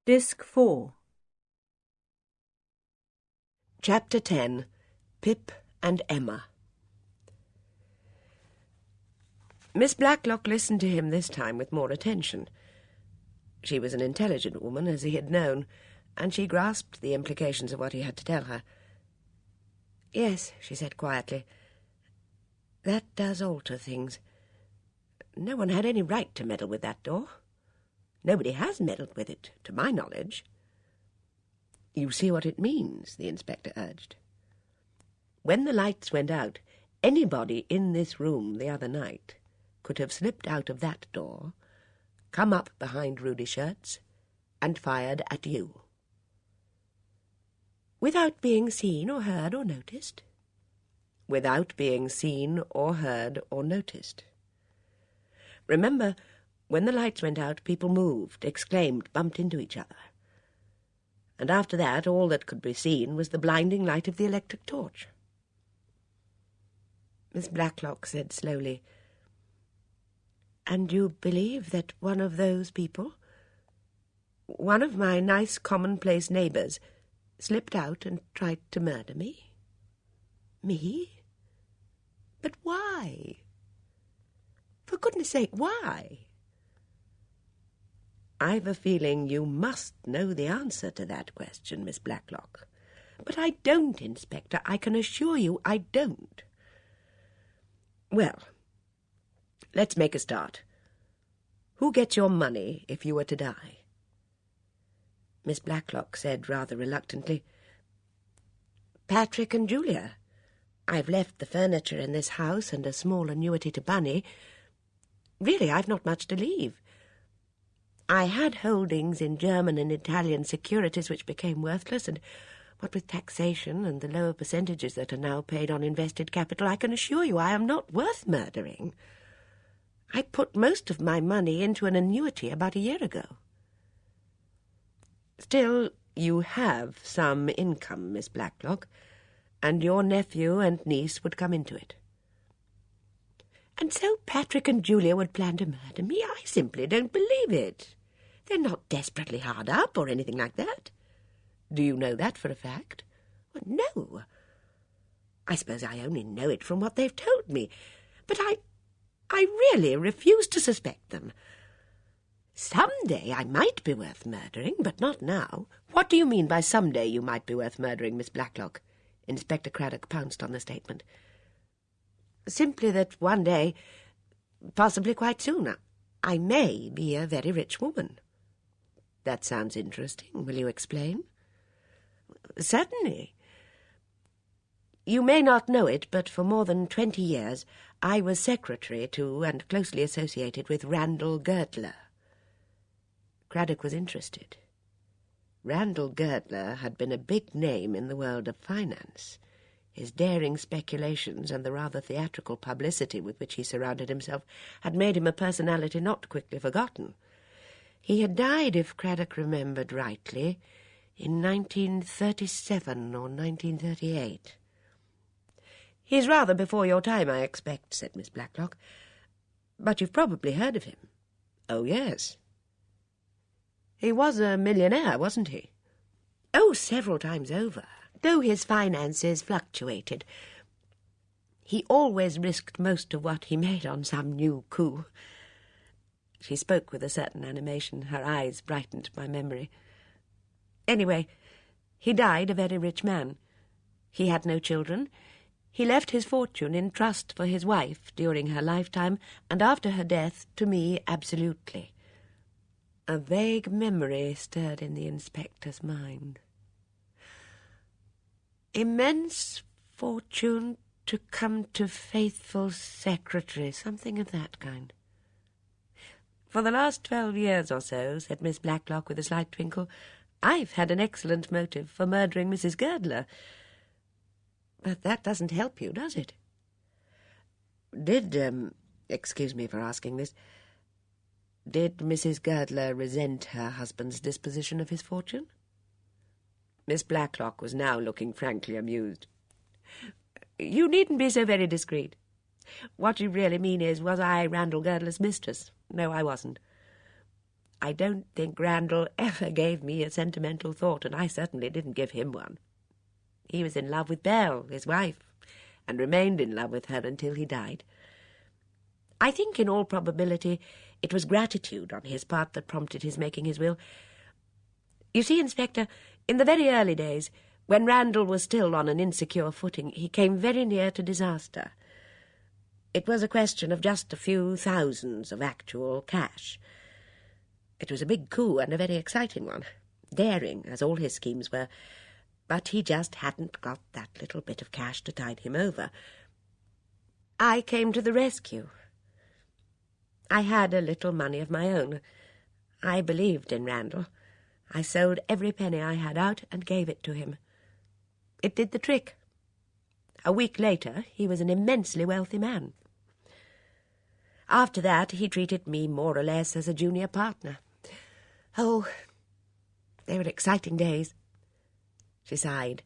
Disc 4. Chapter 10. Pip and Emma. Miss Blacklock listened to him this time with more attention. She was an intelligent woman, as he had known, and she grasped the implications of what he had to tell her. "Yes," she said quietly, "that does alter things. No one had any right to meddle with that door. Nobody has meddled with it, to my knowledge." "You see what it means," the inspector urged. "When the lights went out, anybody in this room the other night could have slipped out of that door, come up behind Rudy's shirts, and fired at you." "Without being seen or heard or noticed?" "Without being seen or heard or noticed. Remember, when the lights went out, people moved, exclaimed, bumped into each other. And after that, all that could be seen was the blinding light of the electric torch." Miss Blacklock said slowly, "And you believe that one of those people, one of my nice commonplace neighbours, slipped out and tried to murder me? Me? But why? For goodness sake, why?" "I've a feeling you must know the answer to that question, Miss Blacklock." "But I don't, Inspector. I can assure you I don't." "Well, let's make a start. Who gets your money if you were to die?" Miss Blacklock said rather reluctantly, "Patrick and Julia. I've left the furniture in this house and a small annuity to Bunny. Really, I've not much to leave. I had holdings in German and Italian securities which became worthless, and what with taxation and the lower percentages that are now paid on invested capital, I can assure you I am not worth murdering. I put most of my money into an annuity about a year ago." "Still, you have some income, Miss Blacklock, and your nephew and niece would come into it." "And so Patrick and Julia would plan to murder me? I simply don't believe it. They're not desperately hard up or anything like that." "Do you know that for a fact?" "Well, no. I suppose I only know it from what they've told me. But I really refuse to suspect them. Some day I might be worth murdering, but not now." "What do you mean by some day you might be worth murdering, Miss Blacklock?" Inspector Craddock pounced on the statement. "Simply that one day, possibly quite soon, I may be a very rich woman." "That sounds interesting. Will you explain?" "Certainly. You may not know it, but for more than 20 years I was secretary to and closely associated with Randall Girdler." Craddock was interested. Randall Girdler had been a big name in the world of finance. His daring speculations and the rather theatrical publicity with which he surrounded himself had made him a personality not quickly forgotten. He had died, if Craddock remembered rightly, in 1937 or 1938. "He's rather before your time, I expect," said Miss Blacklock. "But you've probably heard of him." "Oh, yes." "He was a millionaire, wasn't he?" "Oh, several times over, though his finances fluctuated. He always risked most of what he made on some new coup." She spoke with a certain animation. Her eyes brightened by memory. "Anyway, he died a very rich man. He had no children. He left his fortune in trust for his wife during her lifetime, and after her death, to me, absolutely." A vague memory stirred in the inspector's mind. "Immense fortune to come to faithful secretary, something of that kind." "For the last 12 years or so," said Miss Blacklock with a slight twinkle, "I've had an excellent motive for murdering Mrs. Girdler. But that doesn't help you, does it?" Excuse me for asking this, did Mrs. Girdler resent her husband's disposition of his fortune?" Miss Blacklock was now looking frankly amused. "You needn't be so very discreet. What you really mean is, was I Randall Girdler's mistress? No, I wasn't. I don't think Randall ever gave me a sentimental thought, and I certainly didn't give him one. He was in love with Belle, his wife, and remained in love with her until he died. I think, in all probability, it was gratitude on his part that prompted his making his will. You see, Inspector, in the very early days, when Randall was still on an insecure footing, he came very near to disaster. It was a question of just a few thousands of actual cash. It was a big coup and a very exciting one, daring, as all his schemes were, but he just hadn't got that little bit of cash to tide him over. I came to the rescue. I had a little money of my own. I believed in Randall. I sold every penny I had out and gave it to him. It did the trick. A week later, he was an immensely wealthy man. After that, he treated me more or less as a junior partner. Oh, they were exciting days. She sighed.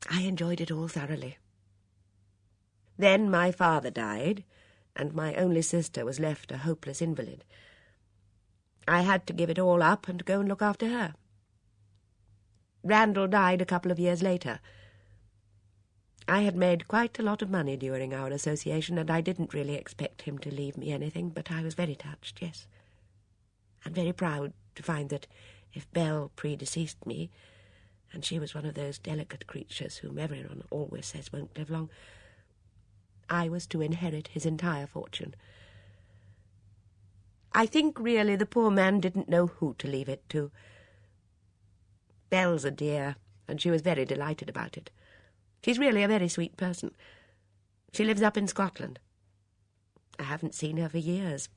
I enjoyed it all thoroughly. Then my father died, and my only sister was left a hopeless invalid. I had to give it all up and go and look after her. Randall died a couple of years later. I had made quite a lot of money during our association, and I didn't really expect him to leave me anything, but I was very touched, yes, and very proud to find that if Belle predeceased me, and she was one of those delicate creatures whom everyone always says won't live long, I was to inherit his entire fortune. I think, really, the poor man didn't know who to leave it to. Belle's a dear, and she was very delighted about it. She's really a very sweet person. She lives up in Scotland. I haven't seen her for years.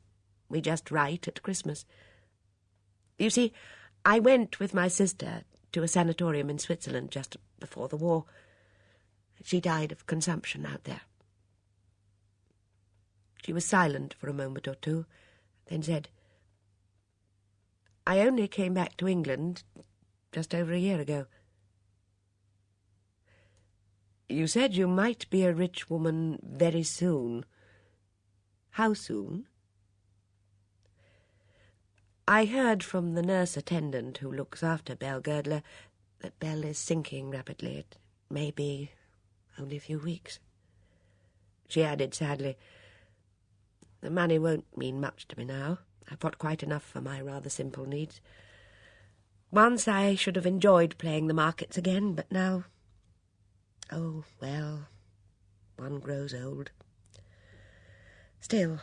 We just write at Christmas. You see, I went with my sister to a sanatorium in Switzerland just before the war. She died of consumption out there. She was silent for a moment or two, then said, I only came back to England just over a year ago. You said you might be a rich woman very soon. How soon? I heard from the nurse attendant who looks after Belle Girdler that Belle is sinking rapidly. It may be only a few weeks. She added sadly, the money won't mean much to me now. I've got quite enough for my rather simple needs. Once I should have enjoyed playing the markets again, but now... Oh, well, one grows old. Still,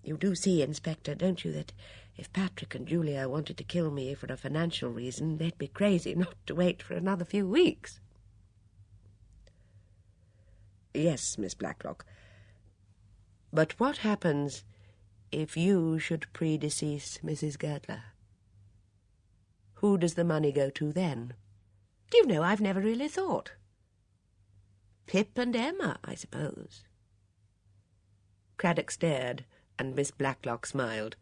you do see, Inspector, don't you, that if Patrick and Julia wanted to kill me for a financial reason, they'd be crazy not to wait for another few weeks. Yes, Miss Blacklock. But what happens if you should predecease Mrs. Girdler? Who does the money go to then? Do you know, I've never really thought. Pip and Emma, I suppose. Craddock stared, and Miss Blacklock smiled.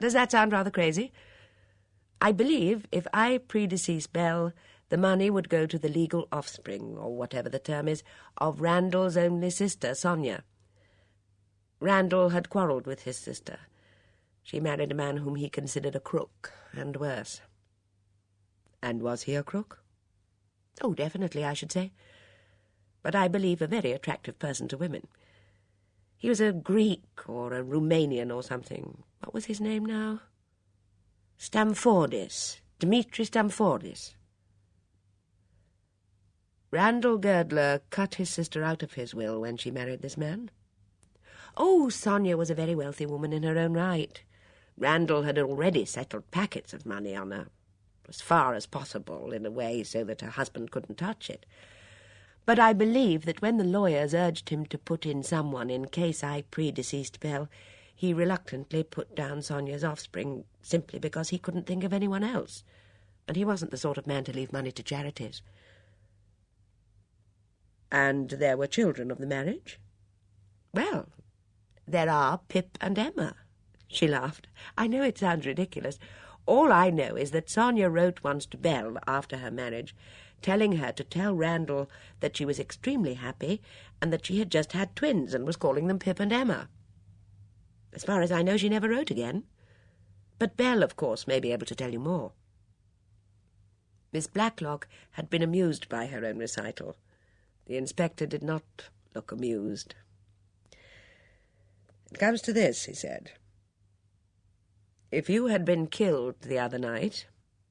Does that sound rather crazy? I believe if I predecease Belle, the money would go to the legal offspring, or whatever the term is, of Randall's only sister, Sonia. Randall had quarrelled with his sister. She married a man whom he considered a crook, and worse. And was he a crook? Oh, definitely, I should say. But I believe a very attractive person to women. He was a Greek or a Romanian or something. What was his name now? Stamfordis. Dmitri Stamfordis. Randall Girdler cut his sister out of his will when she married this man. Oh, Sonia was a very wealthy woman in her own right. Randall had already settled packets of money on her, as far as possible, in a way so that her husband couldn't touch it. But I believe that when the lawyers urged him to put in someone in case I predeceased Belle, he reluctantly put down Sonia's offspring simply because he couldn't think of anyone else, and he wasn't the sort of man to leave money to charities. And there were children of the marriage? Well, there are Pip and Emma. She laughed. I know it sounds ridiculous. All I know is that Sonia wrote once to Belle after her marriage, telling her to tell Randall that she was extremely happy and that she had just had twins and was calling them Pip and Emma. As far as I know, she never wrote again. But Belle, of course, may be able to tell you more. Miss Blacklock had been amused by her own recital. The inspector did not look amused. "It comes to this," he said. "If you had been killed the other night,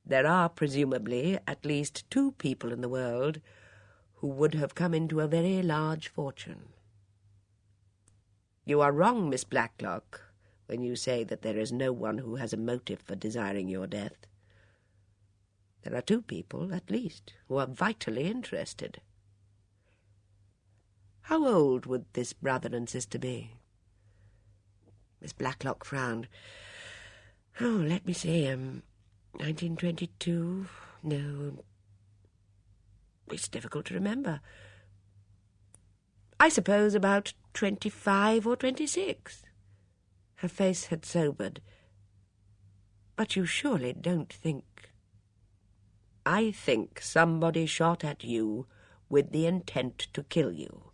there are presumably at least 2 people in the world who would have come into a very large fortune. You are wrong, Miss Blacklock, when you say that there is no one who has a motive for desiring your death. There are 2 people, at least, who are vitally interested." "How old would this brother and sister be?" Miss Blacklock frowned. "Oh, let me see, 1922? No, it's difficult to remember. I suppose about 25 or 26. Her face had sobered. "But you surely don't think—" "I think somebody shot at you with the intent to kill you.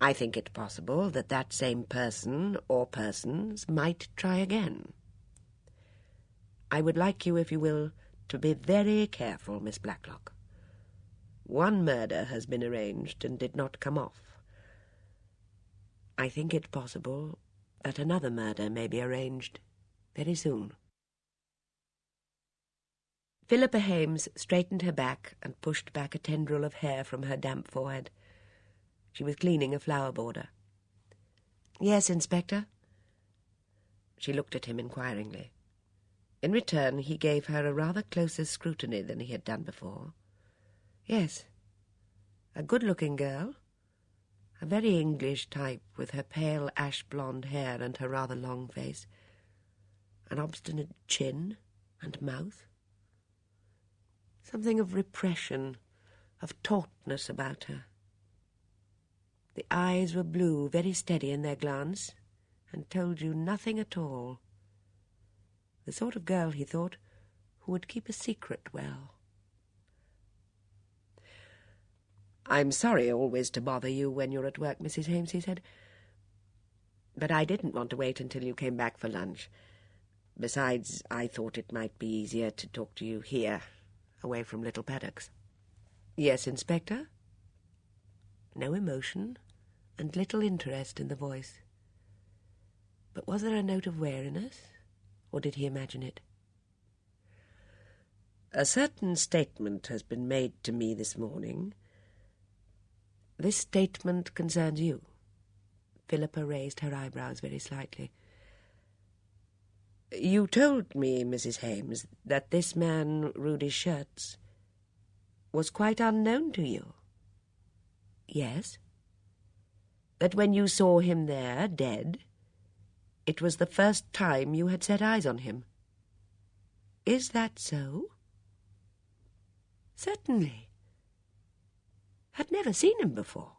I think it possible that that same person or persons might try again. I would like you, if you will, to be very careful, Miss Blacklock. One murder has been arranged and did not come off. I think it possible that another murder may be arranged very soon." Philippa Hames straightened her back and pushed back a tendril of hair from her damp forehead. She was cleaning a flower border. "Yes, Inspector?" She looked at him inquiringly. In return, he gave her a rather closer scrutiny than he had done before. "Yes, a good-looking girl, a very English type, with her pale ash-blonde hair and her rather long face, an obstinate chin and mouth. Something of repression, of tautness about her. The eyes were blue, very steady in their glance, and told you nothing at all. The sort of girl, he thought, who would keep a secret well." "I'm sorry always to bother you when you're at work, Mrs. Hames," he said, "but I didn't want to wait until you came back for lunch. Besides, I thought it might be easier to talk to you here, away from Little Paddocks." "Yes, Inspector?" No emotion and little interest in the voice. But was there a note of wariness, or did he imagine it? "A certain statement has been made to me this morning." "This statement concerns you?" Philippa raised her eyebrows very slightly. "You told me, Mrs. Hames, that this man, Rudy Schertz, was quite unknown to you." "Yes." "That when you saw him there, dead, it was the first time you had set eyes on him." "Is that so?" "Certainly. Had never seen him before."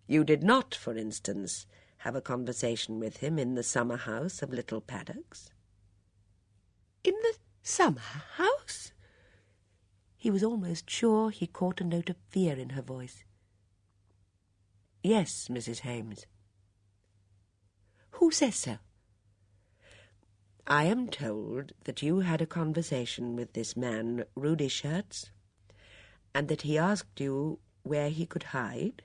"You did not, for instance, have a conversation with him in the summer house of Little Paddocks?" "In the summer house?" He was almost sure he caught a note of fear in her voice. "Yes, Mrs. Hames." "Who says so?" "I am told that you had a conversation with this man, Rudy Schertz, and that he asked you where he could hide,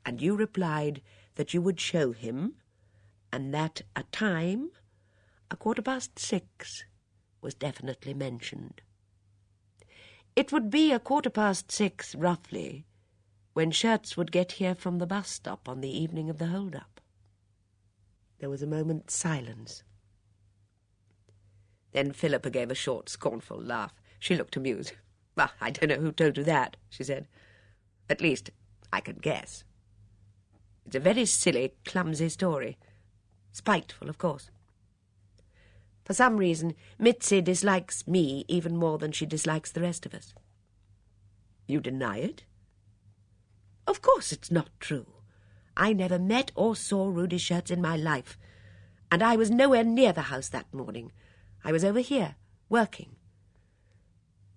and you replied that you would show him, and that a time, 6:15, was definitely mentioned. It would be 6:15, roughly, when Schertz would get here from the bus stop on the evening of the hold-up." There was a moment's silence. Then Philippa gave a short, scornful laugh. She looked amused. "Well, I don't know who told you that," she said. "At least, I can guess. It's a very silly, clumsy story. Spiteful, of course. For some reason, Mitzi dislikes me even more than she dislikes the rest of us." "You deny it?" "Of course it's not true. I never met or saw Rudy Schertz in my life, and I was nowhere near the house that morning. I was over here, working."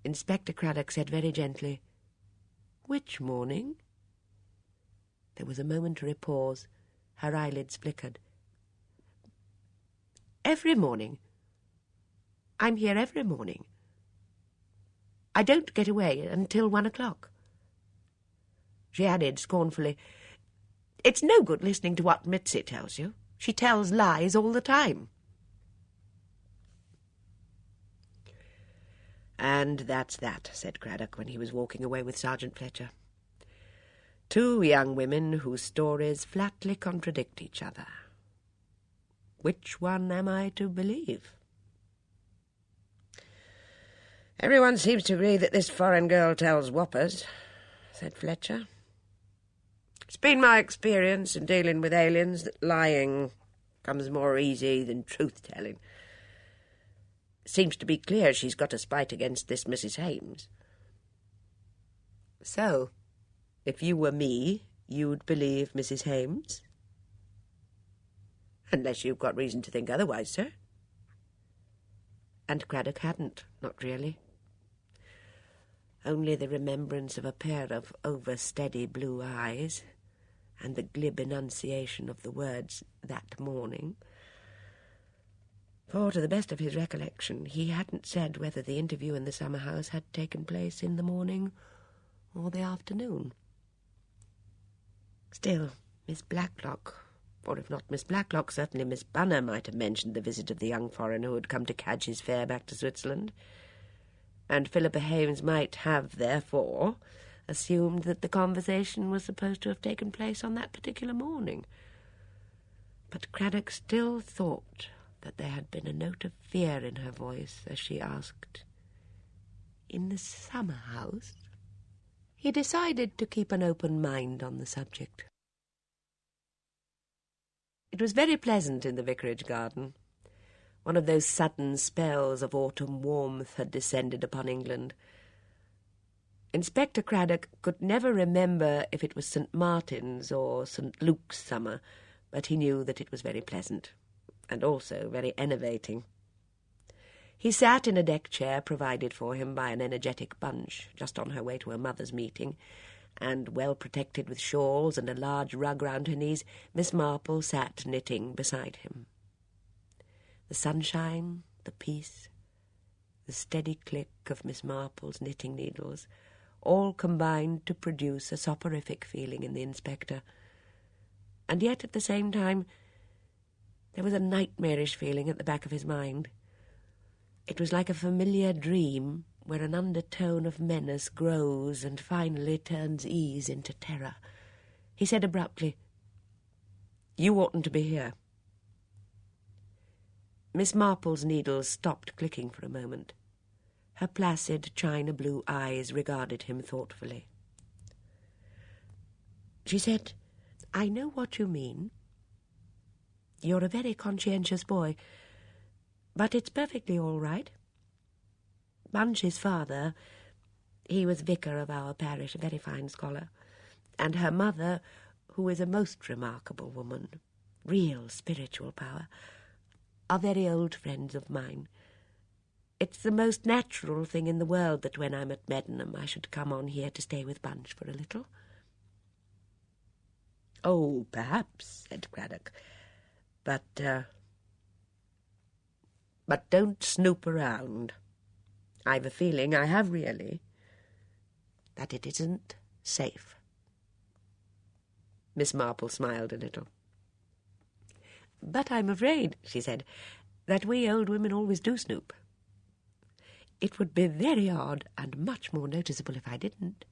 Inspector Craddock said very gently, "Which morning?" There was a momentary pause. Her eyelids flickered. Every morning. I'm here every morning. I don't get away until 1 o'clock. She added scornfully, "It's no good listening to what Mitzi tells you. She tells lies all the time." "And that's that," said Craddock when he was walking away with Sergeant Fletcher. "Two young women whose stories flatly contradict each other. Which one am I to believe?" "Everyone seems to agree that this foreign girl tells whoppers," said Fletcher. "It's been my experience in dealing with aliens that lying comes more easy than truth-telling. Seems to be clear she's got a spite against this Mrs. Hames." "So, if you were me, you'd believe Mrs. Hames?" "Unless you've got reason to think otherwise, sir." And Craddock hadn't, not really. Only the remembrance of a pair of over-steady blue eyes and the glib enunciation of the words "that morning." For, to the best of his recollection, he hadn't said whether the interview in the summer house had taken place in the morning or the afternoon. Still, Miss Blacklock, or if not Miss Blacklock, certainly Miss Bunner might have mentioned the visit of the young foreigner who had come to catch his fare back to Switzerland, and Philippa Hames might have, therefore, assumed that the conversation was supposed to have taken place on that particular morning. But Craddock still thought that there had been a note of fear in her voice as she asked, "In the summer house?" He decided to keep an open mind on the subject. It was very pleasant in the vicarage garden. One of those sudden spells of autumn warmth had descended upon England. Inspector Craddock could never remember if it was St. Martin's or St. Luke's summer, but he knew that it was very pleasant, and also very enervating. He sat in a deck chair provided for him by an energetic bunch, just on her way to her mother's meeting, and, well protected with shawls and a large rug round her knees, Miss Marple sat knitting beside him. The sunshine, the peace, the steady click of Miss Marple's knitting needles, all combined to produce a soporific feeling in the inspector, and yet at the same time there was a nightmarish feeling at the back of his mind. It was like a familiar dream where an undertone of menace grows and finally turns ease into terror. He said abruptly, "You oughtn't to be here." Miss Marple's needles stopped clicking for a moment. Her placid china blue eyes regarded him thoughtfully. She said, "I know what you mean. You're a very conscientious boy, but it's perfectly all right. Bunch's father, he was vicar of our parish, a very fine scholar, and her mother, who is a most remarkable woman, real spiritual power, are very old friends of mine. It's the most natural thing in the world that when I'm at Meddenham I should come on here to stay with Bunch for a little." "Oh, perhaps," said Craddock, But don't snoop around. I've a feeling, I have really, that it isn't safe." Miss Marple smiled a little. "But I'm afraid," she said, "that we old women always do snoop. It would be very odd and much more noticeable if I didn't.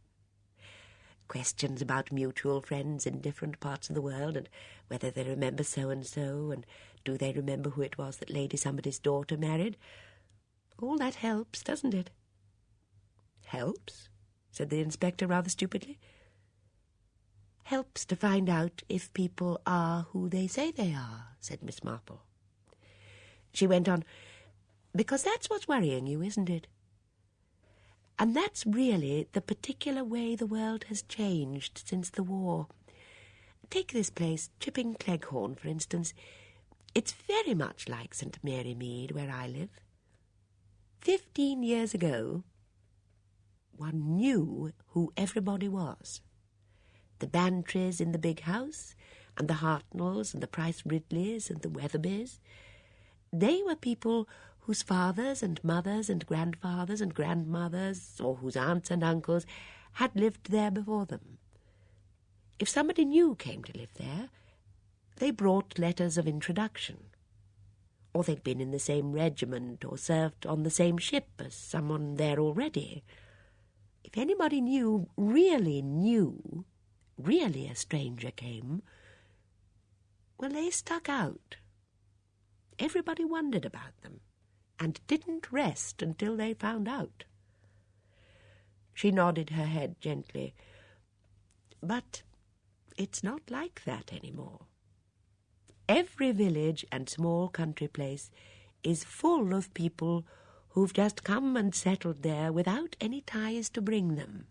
Questions about mutual friends in different parts of the world, and whether they remember so-and-so, and do they remember who it was that Lady Somebody's daughter married. All that helps, doesn't it?" "Helps?" said the inspector rather stupidly. "Helps to find out if people are who they say they are," said Miss Marple. She went on, "Because that's what's worrying you, isn't it? And that's really the particular way the world has changed since the war. Take this place, Chipping Cleghorn, for instance. It's very much like St. Mary Mead, where I live. 15 years ago, one knew who everybody was. The Bantrys in the big house, and the Hartnells, and the Price Ridleys, and the Weatherbys. They were people whose fathers and mothers and grandfathers and grandmothers, or whose aunts and uncles, had lived there before them. If somebody new came to live there, they brought letters of introduction, or they'd been in the same regiment or served on the same ship as someone there already. If anybody new, really a stranger came, well, they stuck out. Everybody wondered about them, and didn't rest until they found out. She nodded her head gently. But it's not like that anymore. Every village and small country place is full of people who've just come and settled there without any ties to bring them.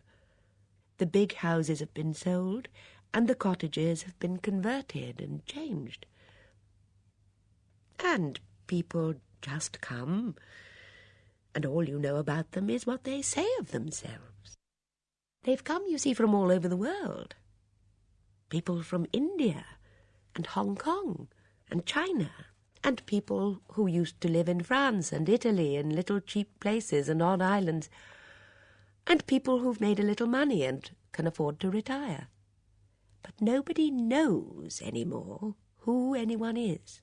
The big houses have been sold, and the cottages have been converted and changed. And people just come, and all you know about them is what they say of themselves. They've come, you see, from all over the world. People from India and Hong Kong and China, and people who used to live in France and Italy in little cheap places and odd islands, and people who've made a little money and can afford to retire. But nobody knows anymore who anyone is.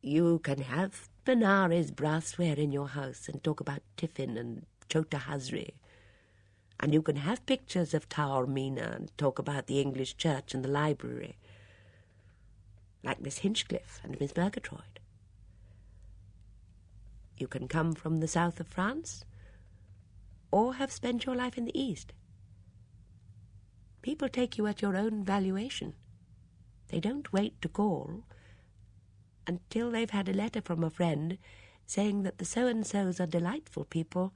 You can have Benares brassware in your house and talk about tiffin and Chota Hazri, and you can have pictures of Taormina and talk about the English church and the library, like Miss Hinchcliffe and Miss Murgatroyd. You can come from the south of France, or have spent your life in the East. People take you at your own valuation. They don't wait to call until they've had a letter from a friend saying that the so-and-sos are delightful people,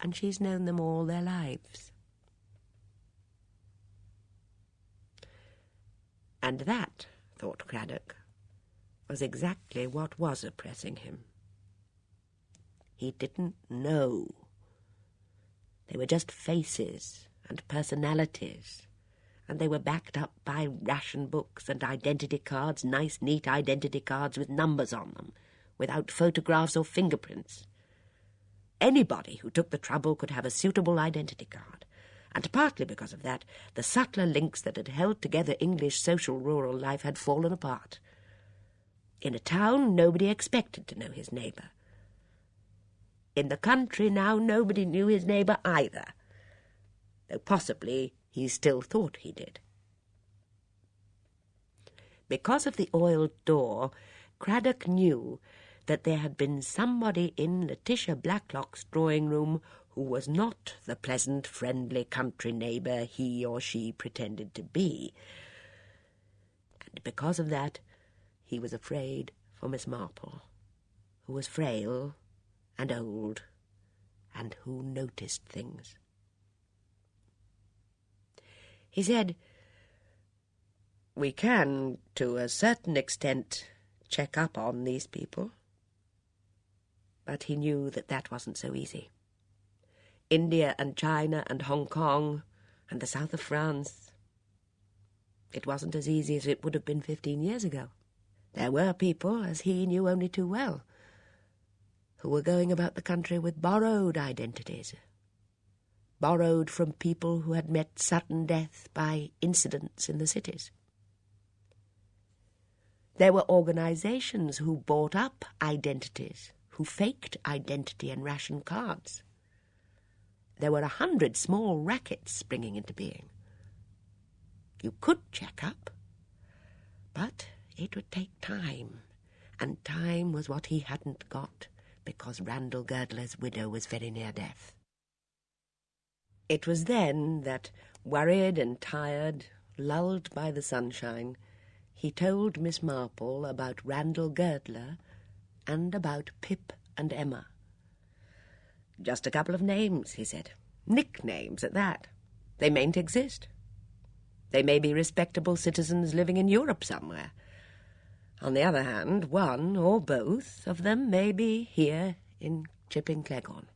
and she's known them all their lives. And that, thought Craddock, was exactly what was oppressing him. He didn't know. They were just faces and personalities, and they were backed up by ration books and identity cards, nice, neat identity cards with numbers on them, without photographs or fingerprints. Anybody who took the trouble could have a suitable identity card, and partly because of that, the subtler links that had held together English social rural life had fallen apart. In a town, nobody expected to know his neighbour. In the country now, nobody knew his neighbour either, though possibly he still thought he did. Because of the oiled door, Craddock knew that there had been somebody in Letitia Blacklock's drawing-room who was not the pleasant, friendly country neighbour he or she pretended to be. And because of that, he was afraid for Miss Marple, who was frail and old, and who noticed things. He said, "We can, to a certain extent, check up on these people." But he knew that that wasn't so easy. India and China and Hong Kong and the south of France, it wasn't as easy as it would have been 15 years ago. There were people, as he knew only too well, who were going about the country with borrowed identities, borrowed from people who had met sudden death by incidents in the cities. There were organizations who bought up identities, who faked identity and ration cards. There were 100 small rackets springing into being. You could check up, but it would take time, and time was what he hadn't got, because Randall Girdler's widow was very near death. It was then that, worried and tired, lulled by the sunshine, he told Miss Marple about Randall Girdler and about Pip and Emma. "Just a couple of names," he said. "Nicknames at that. They mayn't exist. They may be respectable citizens living in Europe somewhere. On the other hand, one or both of them may be here in Chipping Cleghorn.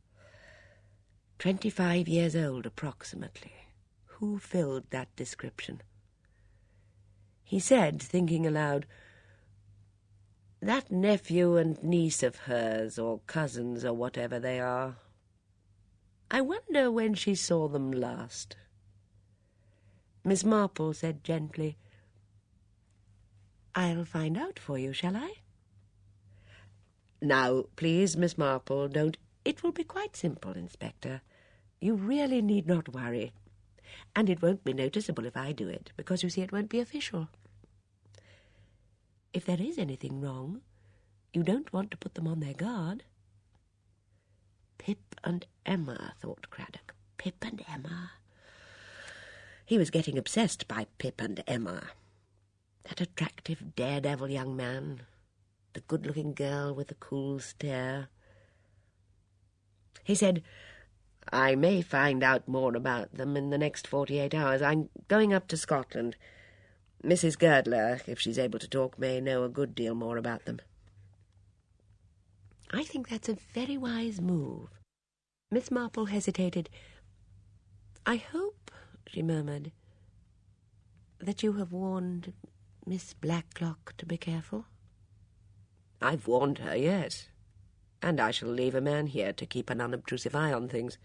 25 years old, approximately. Who filled that description?" He said, thinking aloud, That nephew and niece of hers, or cousins, or whatever they are. I wonder when she saw them last. Miss Marple said gently, "I'll find out for you, shall I?" "Now, please, Miss Marple, don't—" "It will be quite simple, Inspector. You really need not worry. And it won't be noticeable if I do it, because, you see, it won't be official. If there is anything wrong, you don't want to put them on their guard." Pip and Emma, thought Craddock. Pip and Emma. He was getting obsessed by Pip and Emma. That attractive, daredevil young man, the good-looking girl with the cool stare. He said, "I may find out more about them in the next 48 hours. I'm going up to Scotland. Mrs. Girdler, if she's able to talk, may know a good deal more about them." "I think that's a very wise move." Miss Marple hesitated. "I hope," she murmured, "that you have warned Miss Blacklock to be careful." "I've warned her, yes. And I shall leave a man here to keep an unobtrusive eye on things."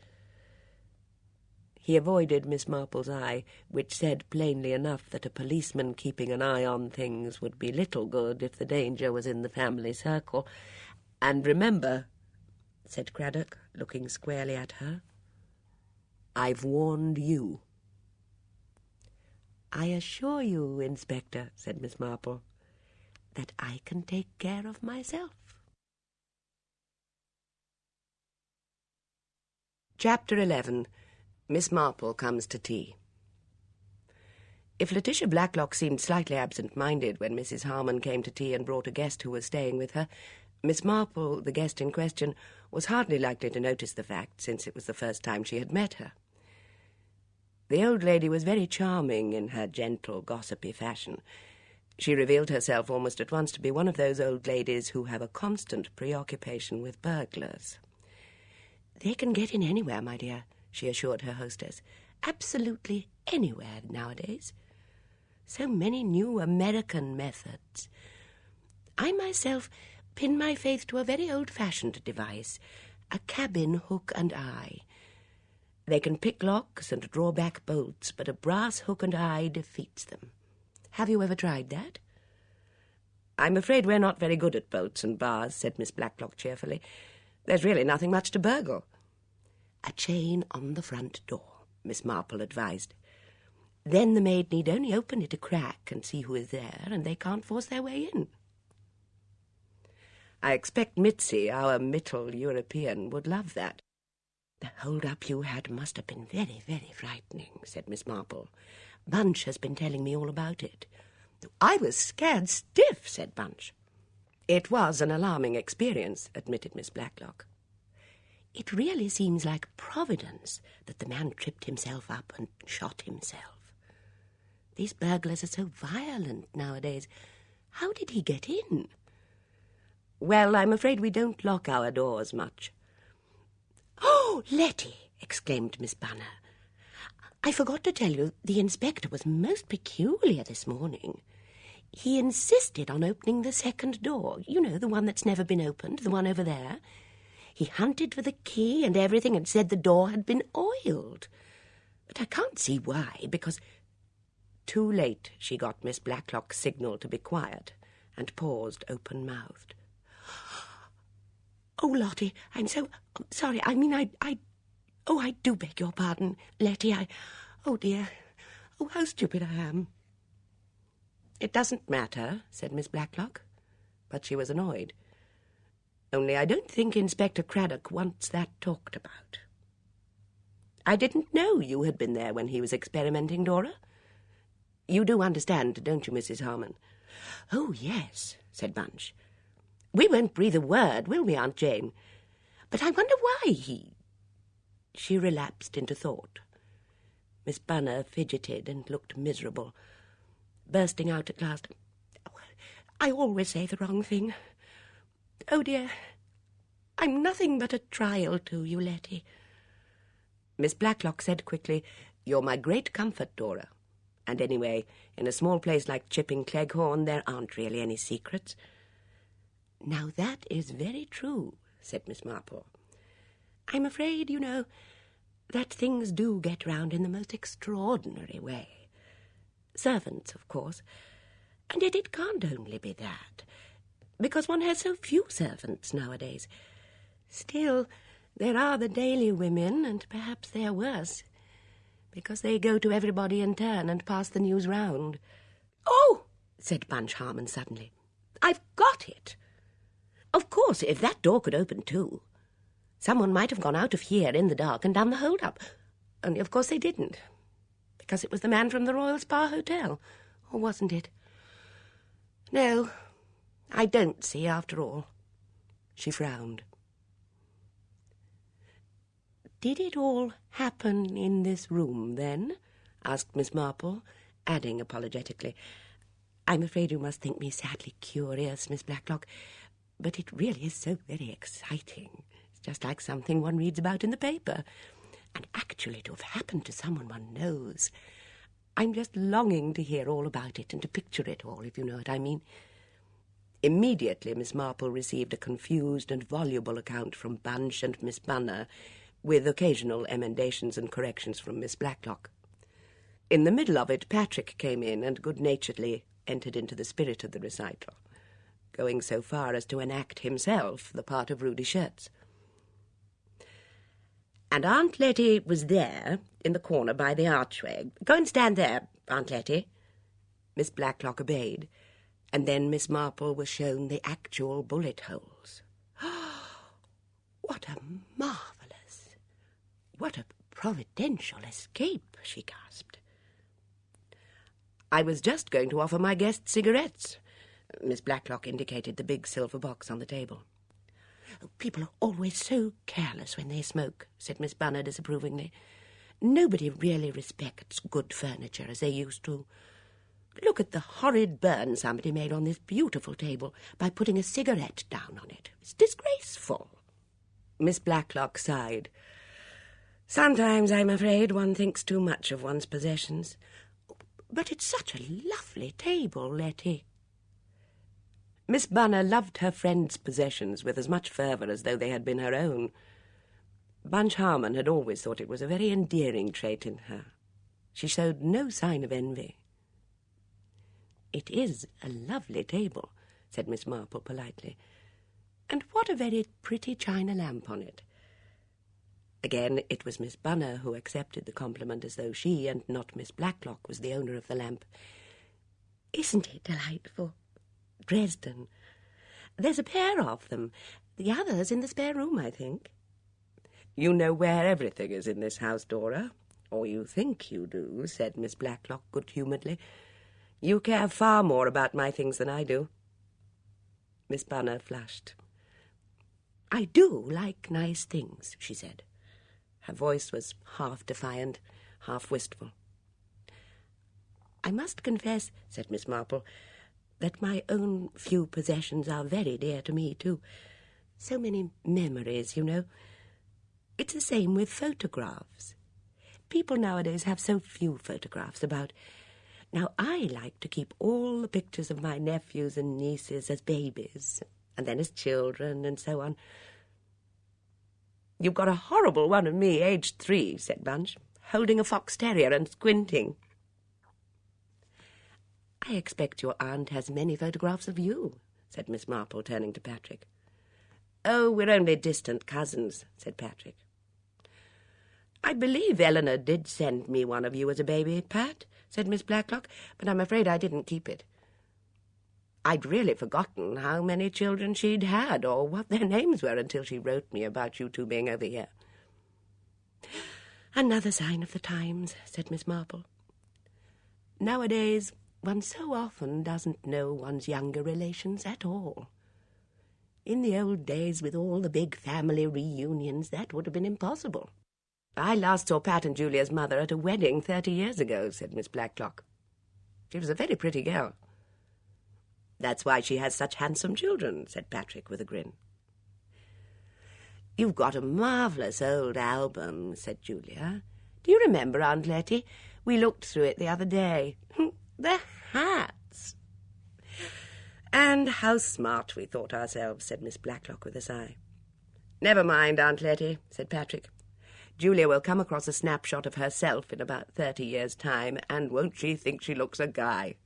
He avoided Miss Marple's eye, which said plainly enough that a policeman keeping an eye on things would be little good if the danger was in the family circle. "And remember," said Craddock, looking squarely at her, "I've warned you." "I assure you, Inspector," said Miss Marple, "that I can take care of myself." Chapter 11. Miss Marple Comes to Tea. If Letitia Blacklock seemed slightly absent-minded when Mrs. Harmon came to tea and brought a guest who was staying with her, Miss Marple, the guest in question, was hardly likely to notice the fact, since it was the first time she had met her. The old lady was very charming in her gentle, gossipy fashion. She revealed herself almost at once to be one of those old ladies who have a constant preoccupation with burglars. "They can get in anywhere, my dear," she assured her hostess. "Absolutely anywhere nowadays. So many new American methods. I myself pin my faith to a very old-fashioned device, a cabin hook and eye. They can pick locks and draw back bolts, but a brass hook and eye defeats them. Have you ever tried that?" "I'm afraid we're not very good at bolts and bars," said Miss Blacklock cheerfully. "There's really nothing much to burgle." "A chain on the front door," Miss Marple advised. "Then the maid need only open it a crack and see who is there, and they can't force their way in." "I expect Mitzi, our Mittel European, would love that." "The hold-up you had must have been very, very frightening," said Miss Marple. "Bunch has been telling me all about it." "I was scared stiff," said Bunch. "It was an alarming experience," admitted Miss Blacklock. "It really seems like Providence that the man tripped himself up and shot himself. These burglars are so violent nowadays. How did he get in?" "Well, I'm afraid we don't lock our doors much." "Oh, Letty!" exclaimed Miss Bunner. "I forgot to tell you the inspector was most peculiar this morning. He insisted on opening the second door. You know, the one that's never been opened, the one over there. He hunted for the key and everything and said the door had been oiled. But I can't see why, because—" Too late she got Miss Blacklock's signal to be quiet, and paused open-mouthed. "Oh, Lottie, I'm so sorry. I mean, I do beg your pardon, Letty. Oh, dear. Oh, how stupid I am." "It doesn't matter," said Miss Blacklock, but she was annoyed. "Only I don't think Inspector Craddock wants that talked about. I didn't know you had been there when he was experimenting, Dora. You do understand, don't you, Mrs. Harmon?" "Oh, yes," said Bunch. "We won't breathe a word, will we, Aunt Jane? But I wonder why he—" She relapsed into thought. Miss Bunner fidgeted and looked miserable, bursting out at last. "Oh, I always say the wrong thing. Oh, dear, I'm nothing but a trial to you, Letty." Miss Blacklock said quickly, "You're my great comfort, Dora. And anyway, in a small place like Chipping Cleghorn, there aren't really any secrets." "Now that is very true," said Miss Marple. "I'm afraid, you know, that things do get round in the most extraordinary way. Servants, of course. And yet it can't only be that, because one has so few servants nowadays. Still, there are the daily women, and perhaps they are worse, because they go to everybody in turn and pass the news round." "Oh!" said Bunch Harmon suddenly. "I've got it! Of course, if that door could open too, someone might have gone out of here in the dark and done the hold-up. Only, of course, they didn't, because it was the man from the Royal Spa Hotel, or wasn't it? No, I don't see, after all." She frowned. "Did it all happen in this room, then?" asked Miss Marple, adding apologetically, "I'm afraid you must think me sadly curious, Miss Blacklock, but it really is so very exciting. It's just like something one reads about in the paper. And actually to have happened to someone one knows. I'm just longing to hear all about it and to picture it all, if you know what I mean." Immediately Miss Marple received a confused and voluble account from Bunch and Miss Bunner, with occasional emendations and corrections from Miss Blacklock. In the middle of it, Patrick came in and good-naturedly entered into the spirit of the recital, going so far as to enact himself the part of Rudy Shirts. "And Aunt Letty was there, in the corner by the archway. Go and stand there, Aunt Letty." Miss Blacklock obeyed, and then Miss Marple was shown the actual bullet holes. "What a what a providential escape," she gasped. "I was just going to offer my guests cigarettes." Miss Blacklock indicated the big silver box on the table. "People are always so careless when they smoke," said Miss Bunner disapprovingly. "Nobody really respects good furniture as they used to. Look at the horrid burn somebody made on this beautiful table by putting a cigarette down on it. It's disgraceful." Miss Blacklock sighed. "Sometimes, I'm afraid, one thinks too much of one's possessions. But it's such a lovely table, Letty." Miss Bunner loved her friend's possessions with as much fervour as though they had been her own. Bunch Harmon had always thought it was a very endearing trait in her. She showed no sign of envy. "It is a lovely table," said Miss Marple politely. "And what a very pretty china lamp on it." Again, it was Miss Bunner who accepted the compliment as though she and not Miss Blacklock was the owner of the lamp. "Isn't it delightful? Dresden. There's a pair of them. The other's in the spare room, I think." "You know where everything is in this house, Dora, or you think you do," said Miss Blacklock good-humouredly. "You care far more about my things than I do." Miss Bunner flushed. "I do like nice things," she said. Her voice was half defiant, half wistful. "I must confess," said Miss Marple, "that my own few possessions are very dear to me, too. So many memories, you know. It's the same with photographs. People nowadays have so few photographs about. Now, I like to keep all the pictures of my nephews and nieces as babies, and then as children, and so on." "You've got a horrible one of me, aged 3, said Bunch, "holding a fox terrier and squinting." "I expect your aunt has many photographs of you," said Miss Marple, turning to Patrick. "Oh, we're only distant cousins," said Patrick. "I believe Eleanor did send me one of you as a baby, Pat," said Miss Blacklock, "but I'm afraid I didn't keep it. I'd really forgotten how many children she'd had or what their names were until she wrote me about you two being over here." "Another sign of the times," said Miss Marple. "Nowadays, one so often doesn't know one's younger relations at all. In the old days, with all the big family reunions, that would have been impossible." "I last saw Pat and Julia's mother at a wedding 30 years ago, said Miss Blacklock. "She was a very pretty girl." "That's why she has such handsome children," said Patrick with a grin. "You've got a marvellous old album," said Julia. "Do you remember, Aunt Letty? We looked through it the other day. The hats! "And how smart we thought ourselves," said Miss Blacklock with a sigh. "Never mind, Aunt Letty," said Patrick. "Julia will come across a snapshot of herself in about 30 years' time, and won't she think she looks a guy?"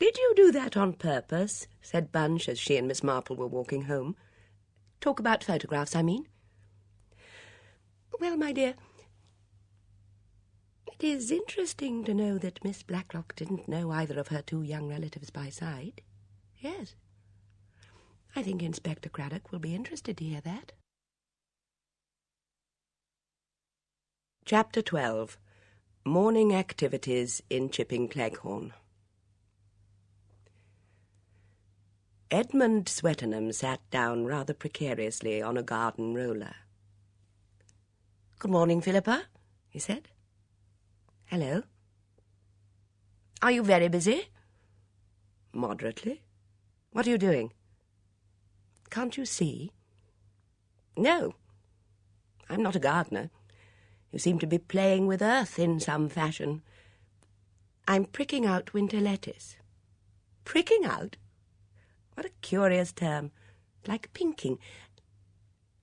"Did you do that on purpose?" said Bunch, as she and Miss Marple were walking home. "Talk about photographs, I mean." "Well, my dear, it is interesting to know that Miss Blacklock didn't know either of her two young relatives by sight. Yes. I think Inspector Craddock will be interested to hear that." Chapter 12. Morning Activities in Chipping Cleghorn. Edmund Swettenham sat down rather precariously on a garden roller. "Good morning, Philippa," he said. "Hello." "Are you very busy?" "Moderately. What are you doing?" "Can't you see?" "No. I'm not a gardener. You seem to be playing with earth in some fashion. I'm pricking out winter lettuce." "Pricking out? What a curious term. Like pinking.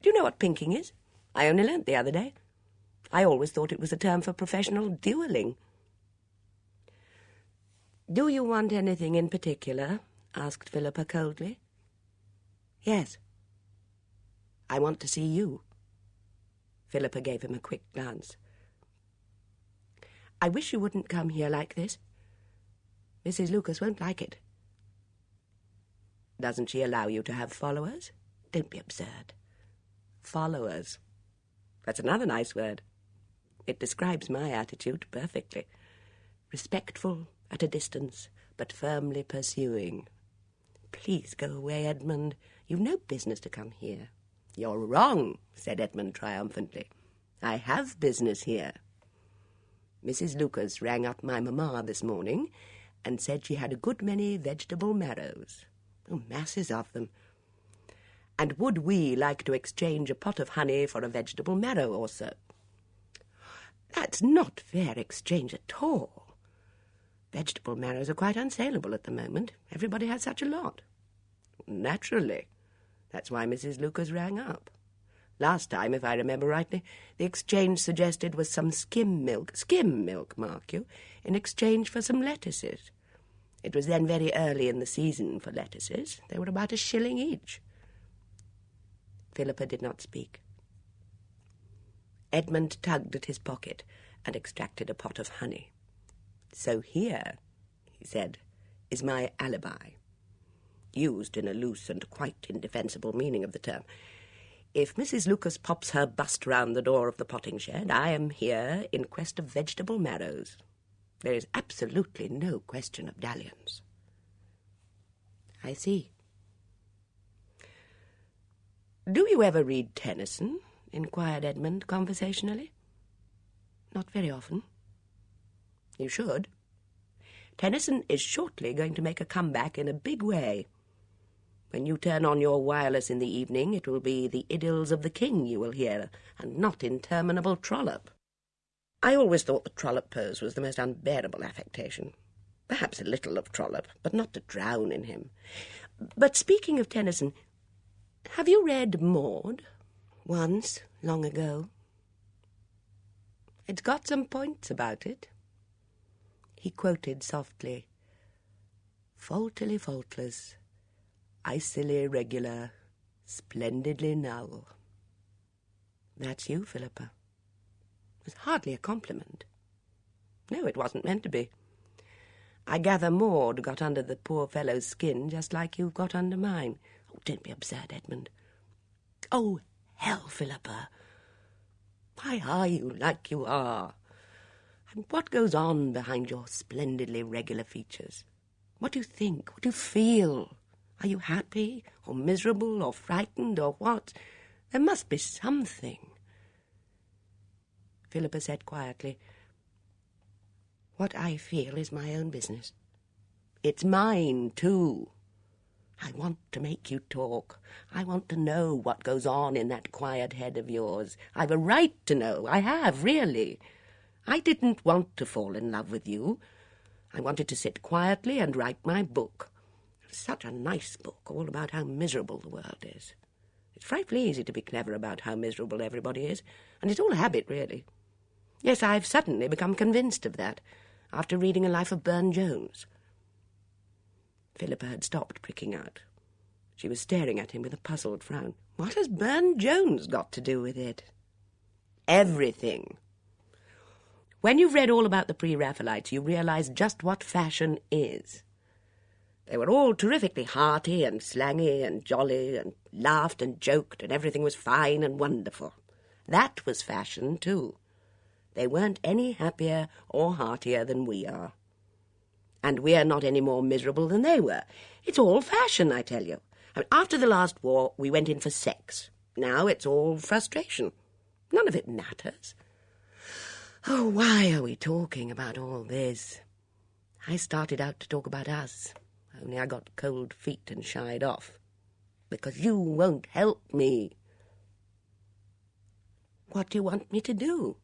Do you know what pinking is? I only learnt the other day. I always thought it was a term for professional duelling." "Do you want anything in particular?" asked Philippa coldly. "Yes." "I want to see you." Philippa gave him a quick glance. "I wish you wouldn't come here like this. Mrs. Lucas won't like it." "Doesn't she allow you to have followers?" "Don't be absurd." "Followers. That's another nice word. It describes my attitude perfectly. Respectful at a distance, but firmly pursuing. Please go away, Edmund. You've no business to come here." "You're wrong," said Edmund triumphantly. "I have business here. Mrs. Lucas rang up my mamma this morning and said she had a good many vegetable marrows. Oh, masses of them. And would we like to exchange a pot of honey for a vegetable marrow or so?" "That's not fair exchange at all. Vegetable marrows are quite unsaleable at the moment. Everybody has such a lot." "Naturally. That's why Mrs. Lucas rang up. Last time, if I remember rightly, the exchange suggested was some skim milk, mark you, in exchange for some lettuces. It was then very early in the season for lettuces. They were about $1 each." Philippa did not speak. Edmund tugged at his pocket and extracted a pot of honey. "So here," he said, "is my alibi. Used in a loose and quite indefensible meaning of the term. If Mrs. Lucas pops her bust round the door of the potting shed, I am here in quest of vegetable marrows. There is absolutely no question of dalliance." "I see." "Do you ever read Tennyson?" inquired Edmund conversationally. "Not very often." "You should. Tennyson is shortly going to make a comeback in a big way. When you turn on your wireless in the evening, it will be the Idylls of the King you will hear, and not interminable trollop. I always thought the trollop pose was the most unbearable affectation. Perhaps a little of trollop, but not to drown in him. But speaking of Tennyson, have you read Maud?" "Once, long ago." "It's got some points about it." He quoted softly, "Faultily faultless, icily regular, splendidly null." "That's you, Philippa." It was hardly a compliment. "No, it wasn't meant to be. I gather Maud got under the poor fellow's skin just like you've got under mine." "Oh, don't be absurd, Edmund." "Oh, hell, Philippa. Why are you like you are? And what goes on behind your splendidly regular features? What do you think? What do you feel? Are you happy, or miserable, or frightened, or what? There must be something." Philippa said quietly, "What I feel is my own business." "It's mine, too. I want to make you talk. I want to know what goes on in that quiet head of yours. I've a right to know. I have, really. I didn't want to fall in love with you. I wanted to sit quietly and write my book. Such a nice book, all about how miserable the world is. It's frightfully easy to be clever about how miserable everybody is, and it's all habit, really. Yes, I've suddenly become convinced of that, after reading A Life of Burne-Jones. Philippa had stopped pricking out. She was staring at him with a puzzled frown. What has Burne-Jones got to do with it? Everything. When you've read all about the Pre-Raphaelites, you realise just what fashion is. They were all terrifically hearty and slangy and jolly and laughed and joked, and everything was fine and wonderful. That was fashion, too. They weren't any happier or heartier than we are. And we're not any more miserable than they were. It's all fashion, I tell you. After the last war, we went in for sex. Now it's all frustration. None of it matters. Oh, why are we talking about all this? I started out to talk about us, only I got cold feet and shied off. Because you won't help me. What do you want me to do?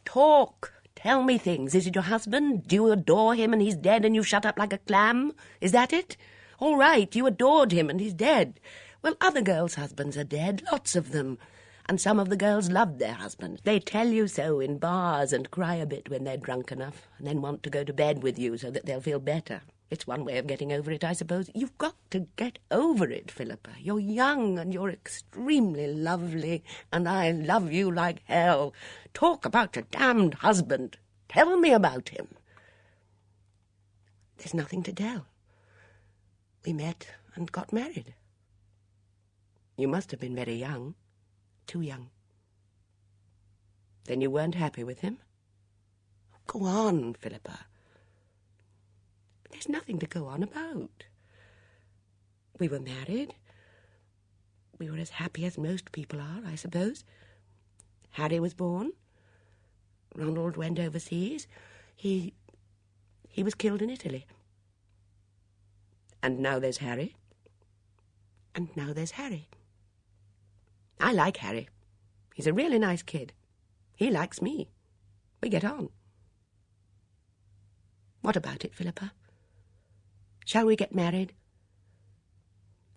Talk. Tell me things. Is it your husband? Do you adore him and he's dead and you shut up like a clam? Is that it? All right, you adored him and he's dead. Well, other girls' husbands are dead, lots of them. And some of the girls loved their husbands. They tell you so in bars and cry a bit when they're drunk enough and then want to go to bed with you so that they'll feel better. It's one way of getting over it, I suppose. You've got to get over it, Philippa. You're young and you're extremely lovely, and I love you like hell. Talk about your damned husband. Tell me about him. There's nothing to tell. We met and got married. You must have been very young. Too young. Then you weren't happy with him? Go on, Philippa. There's nothing to go on about. We were married. We were as happy as most people are, I suppose. Harry was born. Ronald went overseas. He was killed in Italy. And now there's Harry. And now there's Harry. I like Harry. He's a really nice kid. He likes me. We get on. What about it, Philippa? Shall we get married?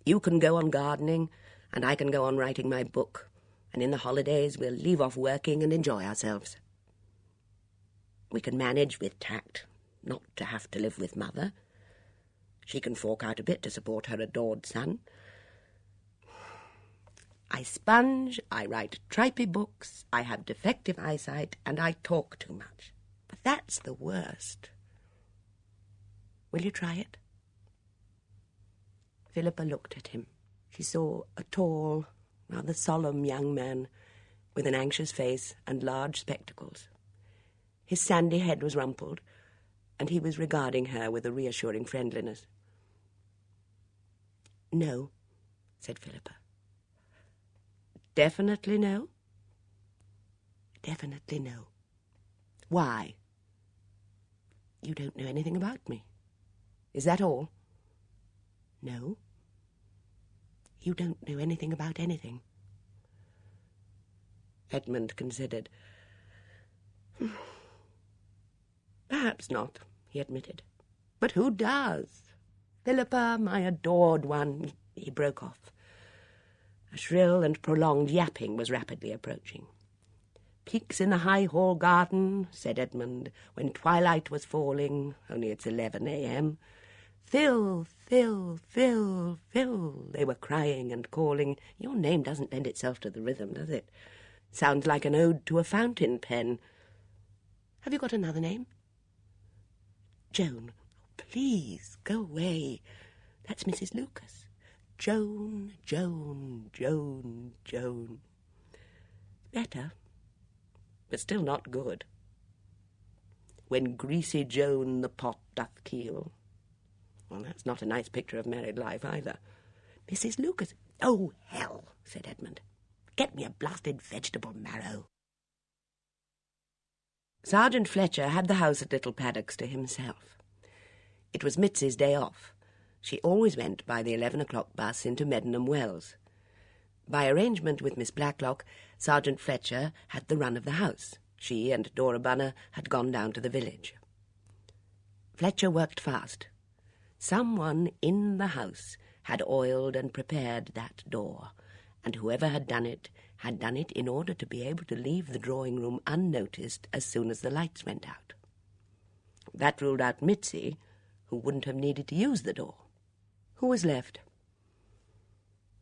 You can go on gardening, and I can go on writing my book, and in the holidays we'll leave off working and enjoy ourselves. We can manage with tact, not to have to live with Mother. She can fork out a bit to support her adored son. I sponge, I write tripy books, I have defective eyesight, and I talk too much. But that's the worst. Will you try it? Philippa looked at him. She saw a tall, rather solemn young man with an anxious face and large spectacles. His sandy head was rumpled, and he was regarding her with a reassuring friendliness. No, said Philippa. Definitely no? Definitely no. Why? You don't know anything about me. Is that all? No. You don't know anything about anything. Edmund considered. Perhaps not, he admitted. But who does? Philippa, my adored one, he broke off. A shrill and prolonged yapping was rapidly approaching. Peeks in the high hall garden, said Edmund, when twilight was falling, only it's 11 a.m., Phil, Phil, Phil, Phil, they were crying and calling. Your name doesn't lend itself to the rhythm, does it? Sounds like an ode to a fountain pen. Have you got another name? Joan. Please, go away. That's Mrs. Lucas. Joan, Joan, Joan, Joan. Better, but still not good. When greasy Joan the pot doth keel. Well, that's not a nice picture of married life either. Mrs. Lucas. Oh, hell, said Edmund. Get me a blasted vegetable marrow. Sergeant Fletcher had the house at Little Paddox to himself. It was Mitzi's day off. She always went by the 11 o'clock bus into Meddenham Wells. By arrangement with Miss Blacklock, Sergeant Fletcher had the run of the house. She and Dora Bunner had gone down to the village. Fletcher worked fast. Someone in the house had oiled and prepared that door, and whoever had done it in order to be able to leave the drawing-room unnoticed as soon as the lights went out. That ruled out Mitzi, who wouldn't have needed to use the door. Who was left?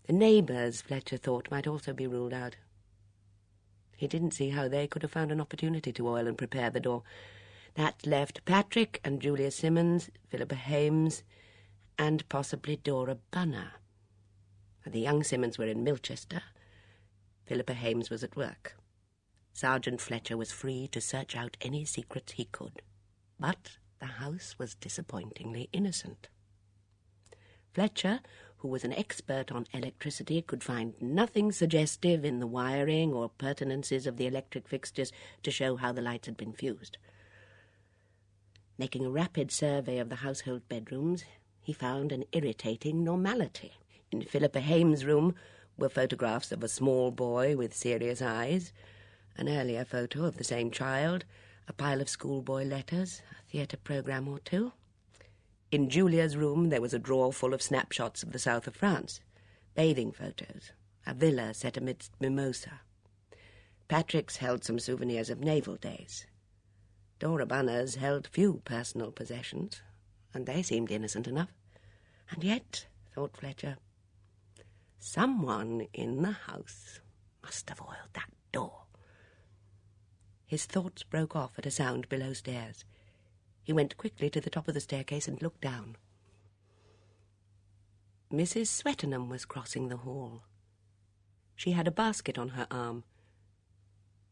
The neighbours, Fletcher thought, might also be ruled out. He didn't see how they could have found an opportunity to oil and prepare the door. That left Patrick and Julia Simmons, Philippa Hames, and possibly Dora Bunner. The young Simmons were in Milchester. Philippa Hames was at work. Sergeant Fletcher was free to search out any secrets he could. But the house was disappointingly innocent. Fletcher, who was an expert on electricity, could find nothing suggestive in the wiring or appurtenances of the electric fixtures to show how the lights had been fused. Making a rapid survey of the household bedrooms, he found an irritating normality. In Philippa Hames' room were photographs of a small boy with serious eyes, an earlier photo of the same child, a pile of schoolboy letters, a theatre programme or two. In Julia's room there was a drawer full of snapshots of the south of France, bathing photos, a villa set amidst mimosa. Patrick's held some souvenirs of naval days. Dora Bunner's held few personal possessions, and they seemed innocent enough. And yet, thought Fletcher, someone in the house must have oiled that door. His thoughts broke off at a sound below stairs. He went quickly to the top of the staircase and looked down. Mrs. Swettenham was crossing the hall. She had a basket on her arm.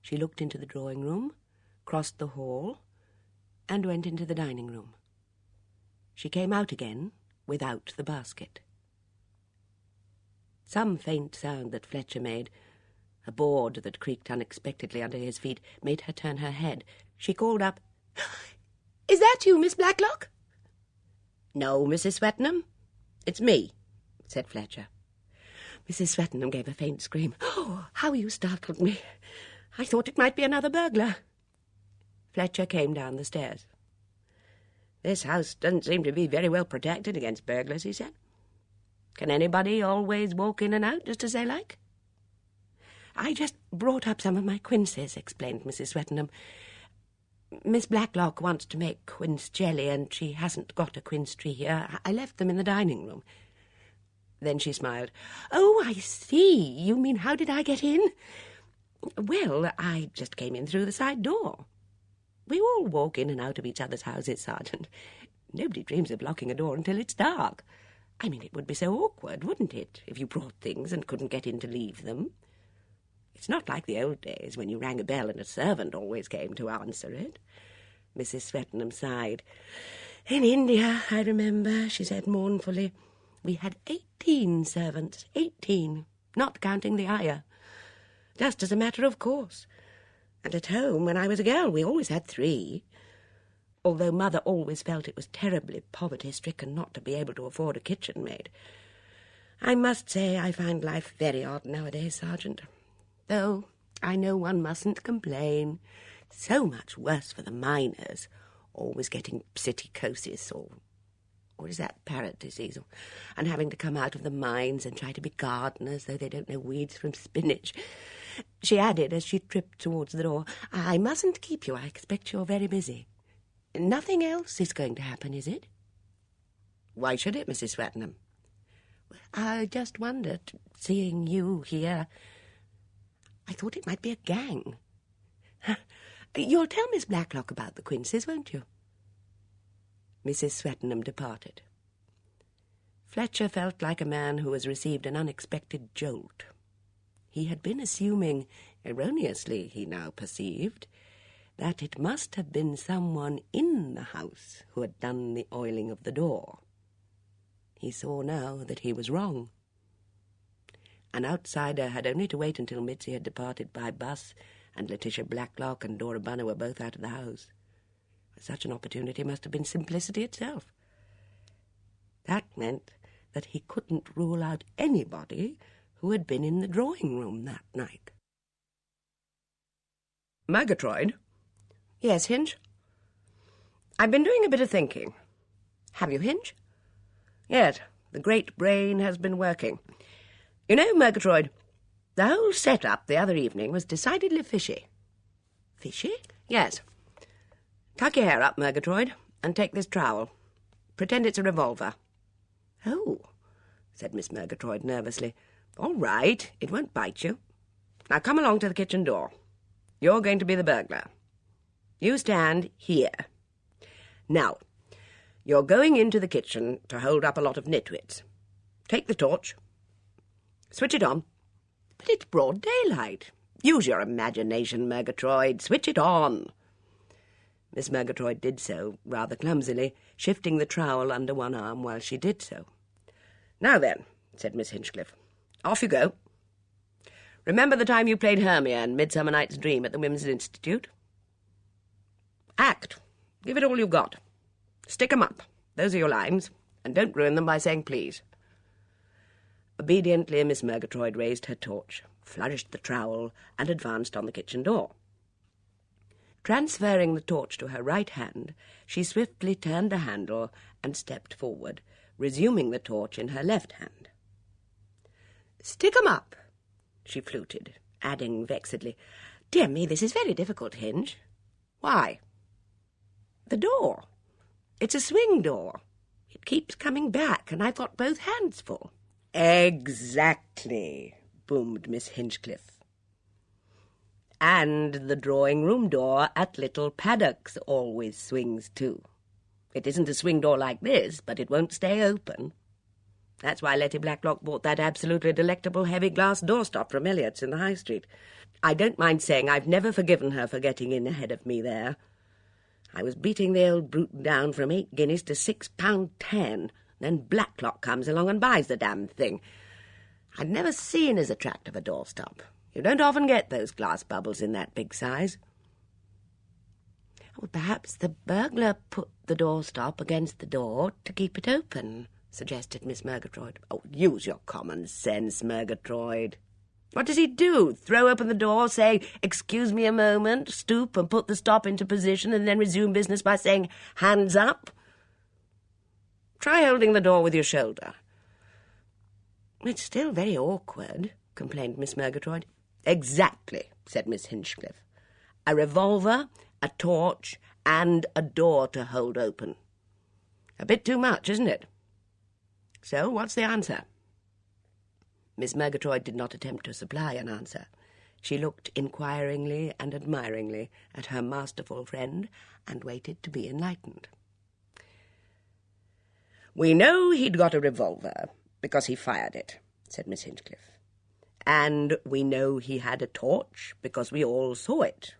She looked into the drawing-room, crossed the hall, and went into the dining-room. She came out again without the basket. Some faint sound that Fletcher made, a board that creaked unexpectedly under his feet, made her turn her head. She called up, "Is that you, Miss Blacklock?" "No, Mrs. Swettenham, it's me," said Fletcher. Mrs. Swettenham gave a faint scream. "Oh, how you startled me. I thought it might be another burglar." Fletcher came down the stairs. "This house doesn't seem to be very well protected against burglars," he said. "Can anybody always walk in and out just as they like?" "I just brought up some of my quinces," explained Mrs. Swettenham. "Miss Blacklock wants to make quince jelly, and she hasn't got a quince tree here. I left them in the dining-room." Then she smiled. "Oh, I see. You mean how did I get in? Well, I just came in through the side door. We all walk in and out of each other's houses, Sergeant. Nobody dreams of locking a door until it's dark. I mean, it would be so awkward, wouldn't it, if you brought things and couldn't get in to leave them? It's not like the old days when you rang a bell and a servant always came to answer it." Mrs. Swettenham sighed. "In India, I remember," she said mournfully, "we had 18 servants, 18, not counting the ayah, just as a matter of course. And at home, when I was a girl, we always had 3, although Mother always felt it was terribly poverty-stricken not to be able to afford a kitchen maid. I must say I find life very odd nowadays, Sergeant. Though I know one mustn't complain. So much worse for the miners, always getting psittacosis or is that parrot disease, and having to come out of the mines and try to be gardeners, though they don't know weeds from spinach." She added as she tripped towards the door, "I mustn't keep you. I expect you're very busy. Nothing else is going to happen, is it?" "Why should it, Mrs. Swettenham?" "I just wondered, seeing you here, I thought it might be a gang. You'll tell Miss Blacklock about the quinces, won't you?" Mrs. Swettenham departed. Fletcher felt like a man who has received an unexpected jolt. He had been assuming, erroneously he now perceived, that it must have been someone in the house who had done the oiling of the door. He saw now that he was wrong. An outsider had only to wait until Mitzi had departed by bus and Letitia Blacklock and Dora Bunner were both out of the house. Such an opportunity must have been simplicity itself. That meant that he couldn't rule out anybody who had been in the drawing-room that night. "Murgatroyd?" "Yes, Hinge?" "I've been doing a bit of thinking. Have you, Hinge?" Yes, the great brain has been working. You know, Murgatroyd, the whole set-up the other evening was decidedly fishy. Fishy? Yes. Tuck your hair up, Murgatroyd, and take this trowel. Pretend it's a revolver. Oh, said Miss Murgatroyd nervously. All right, it won't bite you. Now come along to the kitchen door. You're going to be the burglar. You stand here. Now, you're going into the kitchen to hold up a lot of nitwits. Take the torch. Switch it on. But it's broad daylight. Use your imagination, Murgatroyd. Switch it on. Miss Murgatroyd did so, rather clumsily, shifting the trowel under one arm while she did so. Now then, said Miss Hinchcliffe, off you go. Remember the time you played Hermia in Midsummer Night's Dream at the Women's Institute? Act. Give it all you've got. Stick 'em up. Those are your lines. And don't ruin them by saying please. Obediently, Miss Murgatroyd raised her torch, flourished the trowel, and advanced on the kitchen door. Transferring the torch to her right hand, she swiftly turned the handle and stepped forward, resuming the torch in her left hand. Stick 'em up, she fluted, adding vexedly, Dear me, this is very difficult, Hinge. Why? The door. It's a swing door. It keeps coming back, and I've got both hands full. Exactly, boomed Miss Hinchcliffe. And the drawing-room door at Little Paddox always swings too. It isn't a swing door like this, but it won't stay open. That's why Letty Blacklock bought that absolutely delectable heavy glass doorstop from Elliott's in the High Street. I don't mind saying I've never forgiven her for getting in ahead of me there. I was beating the old brute down from 8 guineas to £6.10. Then Blacklock comes along and buys the damn thing. I'd never seen as attractive a doorstop. You don't often get those glass bubbles in that big size. Well, perhaps the burglar put the doorstop against the door to keep it open, suggested Miss Murgatroyd. Oh, use your common sense, Murgatroyd. What does he do? Throw open the door, say, "Excuse me a moment," stoop and put the stop into position, and then resume business by saying, "Hands up"? Try holding the door with your shoulder. It's still very awkward, complained Miss Murgatroyd. Exactly, said Miss Hinchcliffe. A revolver, a torch, and a door to hold open. A bit too much, isn't it? So, what's the answer? Miss Murgatroyd did not attempt to supply an answer. She looked inquiringly and admiringly at her masterful friend and waited to be enlightened. We know he'd got a revolver because he fired it, said Miss Hinchcliffe. And we know he had a torch because we all saw it.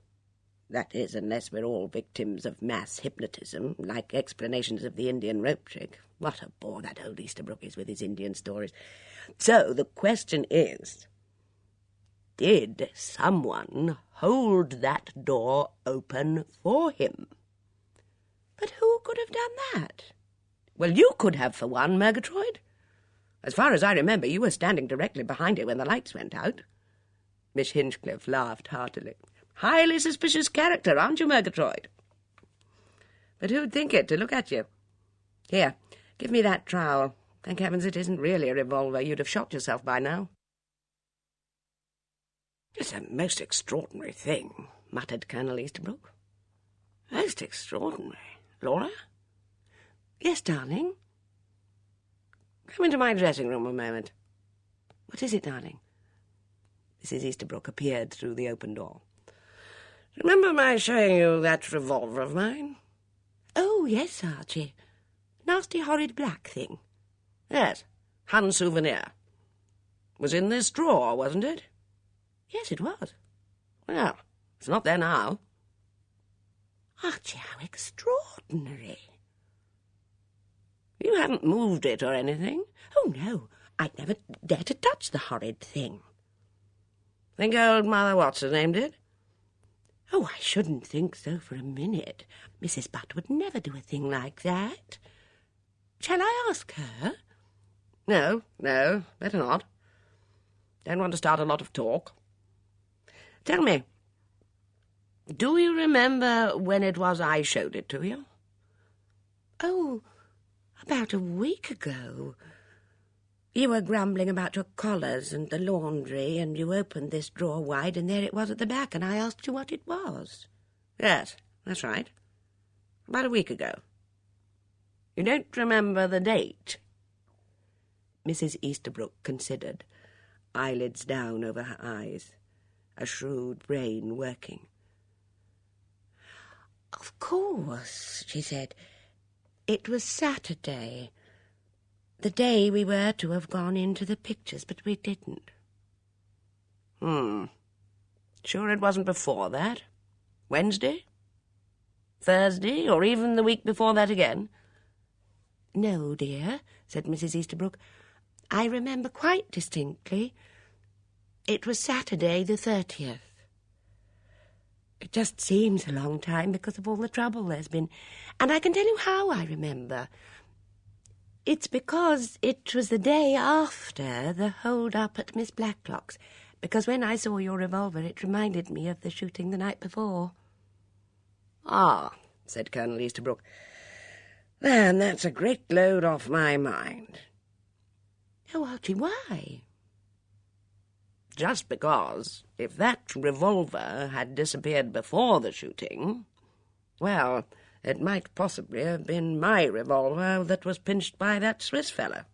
That is, unless we're all victims of mass hypnotism, like explanations of the Indian rope trick. What a bore that old Easterbrook is with his Indian stories. So the question is, did someone hold that door open for him? But who could have done that? Well, you could have, for one, Murgatroyd. As far as I remember, you were standing directly behind it when the lights went out. Miss Hinchcliffe laughed heartily. Highly suspicious character, aren't you, Murgatroyd? But who'd think it, to look at you? Here, give me that trowel. Thank heavens it isn't really a revolver. You'd have shot yourself by now. It's a most extraordinary thing, muttered Colonel Easterbrook. Most extraordinary. Laura? Yes, darling? Come into my dressing room a moment. What is it, darling? Mrs. Easterbrook appeared through the open door. Remember my showing you that revolver of mine? Oh, yes, Archie. Nasty, horrid black thing. Yes, Hun souvenir. Was in this drawer, wasn't it? Yes, it was. Well, it's not there now. Archie, how extraordinary. You haven't moved it or anything? Oh, no, I'd never dare to touch the horrid thing. Think old Mother What's-her-name did? Oh, I shouldn't think so for a minute. Mrs. Butt would never do a thing like that. Shall I ask her? No, better not. Don't want to start a lot of talk. Tell me, do you remember when it was I showed it to you? Oh, About a week ago. You were grumbling about your collars and the laundry, and you opened this drawer wide, and there it was at the back, and I asked you what it was. Yes, that's right. About a week ago. You don't remember the date? Mrs. Easterbrook considered, eyelids down over her eyes, a shrewd brain working. "Of course," she said. "It was Saturday, the day we were to have gone into the pictures, but we didn't." Sure it wasn't before that? Wednesday? Thursday, or even the week before that again? "No, dear," said Mrs. Easterbrook. "I remember quite distinctly. It was Saturday the 30th. It just seems a long time because of all the trouble there's been. And I can tell you how I remember. It's because it was the day after the hold-up at Miss Blacklock's, because when I saw your revolver it reminded me of the shooting the night before." "Ah," said Colonel Easterbrook. "Then that's a great load off my mind." "Oh, Archie, why?" "Just because, if that revolver had disappeared before the shooting, well, it might possibly have been my revolver that was pinched by that Swiss fellow."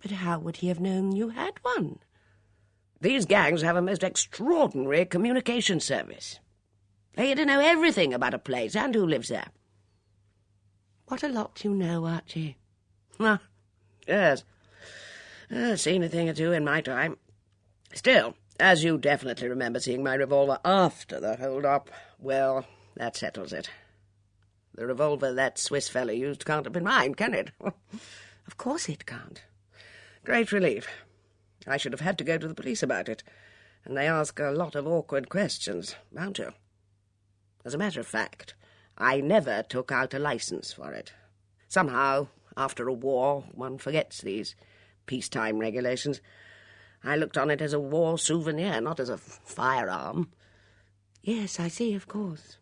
"But how would he have known you had one?" "These gangs have a most extraordinary communication service. They get to know everything about a place and who lives there." "What a lot you know, Archie." "Ah, yes. I've seen a thing or two in my time. Still, as you definitely remember seeing my revolver after the hold-up, well, that settles it. The revolver that Swiss fellow used can't have been mine, can it?" "Of course it can't." "Great relief. I should have had to go to the police about it, and they ask a lot of awkward questions, bound to. As a matter of fact, I never took out a license for it. Somehow, after a war, one forgets these peacetime regulations. I looked on it as a war souvenir, not as a firearm." "Yes, I see, of course."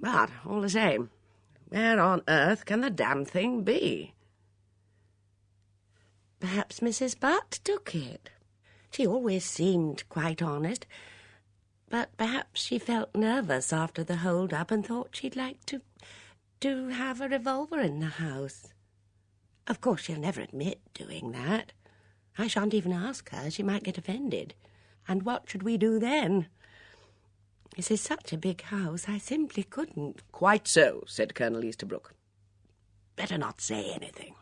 "But, all the same, where on earth can the damn thing be?" "Perhaps Mrs. Butt took it. She always seemed quite honest. But perhaps she felt nervous after the hold-up and thought she'd like to have a revolver in the house. Of course, she'll never admit doing that. I shan't even ask her. She might get offended. And what should we do then? This is such a big house, I simply couldn't." "Quite so," said Colonel Easterbrook. "Better not say anything."